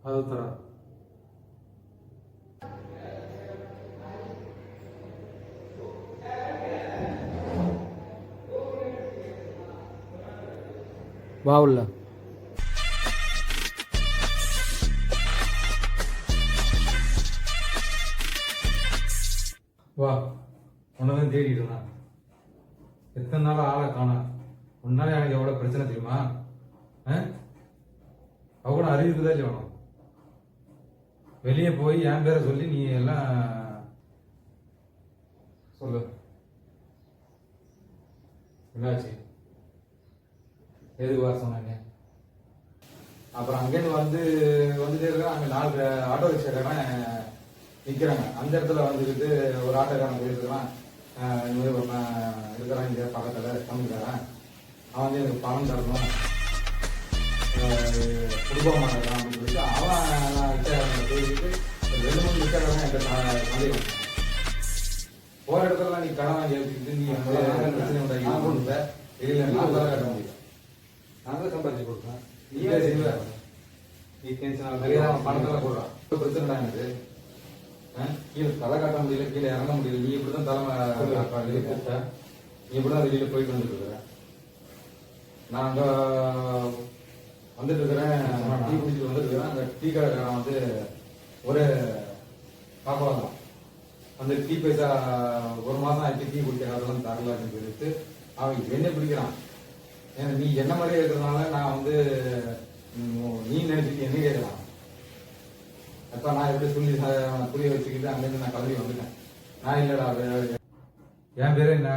அது தர வா உள்ள வா உன்னதான் தேடிட்டு இருந்தான். எத்தனை நாள் ஆளை காணா. உன்னால எனக்கு எவ்வளவு பிரச்சனை தெரியுமா? அவ கூட அறிவிக்குதா இல்லையா? வெளியே போய் என் பேரை சொல்லி நீ எல்லாம் சொல்லு. என்னாச்சு? எதுக்கு வர சொன்னாங்க? அப்புறம் அங்கேருந்து வந்துட்டே இருக்க. அங்கே 4 ஆட்டோ ரிக்ஷாக்காரன் நிற்கிறாங்க. அந்த இடத்துல வந்துக்கிட்டு ஒரு ஆட்டோக்காரன் போயிருக்கிறான். இந்த மாதிரி இருக்கிறான் இங்கே பக்கத்தில் தமிழ்காரன். அவன் வந்து எனக்கு பணம் தரணும், கொடுக்க மாட்டேங்கிறான் அப்படின்னு சொல்லிட்டு அவன் ரிக்ஷாக்காரனை போயிட்டு 2-3 ரிக்ஷாக்காரன் என்கிட்ட சந்தேகம். போகிற இடத்துல நீ கடன் வாங்கி எடுத்துக்கிட்டு நீ பிரச்சனை உண்டாக்கி கொடுத்த வெளியில் நான் தலை கட்ட முடியும். நான் தான் சம்பாதிச்சு கொடுப்பேன். நீ செய்வேன். நீ டென்ஷன் பணத்தெல்லாம் போடுறான். பிரச்சனை எனக்கு கீழே தலை காட்ட முடியல, கீழே இறங்க முடியல. நீ இப்படிதான் தலைமை கூப்பிட்ட. நீ இப்படிதான் வெளியில போயிட்டு வந்துட்டு இருக்கிற. நான் அங்க வந்துட்டு இருக்கிறேன். டீ குடிச்சிட்டு வந்துட்டு இருக்கிறேன். அந்த டீ கடைக்காரன் வந்து ஒரு பாப்பா தான். அந்த டீ பைசா 1 மாசம் ஆயிடுச்சு டீ குடிக்கிற அதெல்லாம் தரல அப்படின்னு சொல்லிட்டு அவன் என்ன பிடிக்கிறான். ஏன்னா நீ என்ன மாதிரியே இருக்கிறதுனால நான் வந்து நீ நினைச்சிட்டு என்ன கேட்கலாம். அப்ப நான் எப்படி சொல்லி புரிய வச்சுக்கிட்டு அங்கிருந்து நான் கிளம்பி வந்துட்டேன். நான் இல்லடா என் பேரு என்ன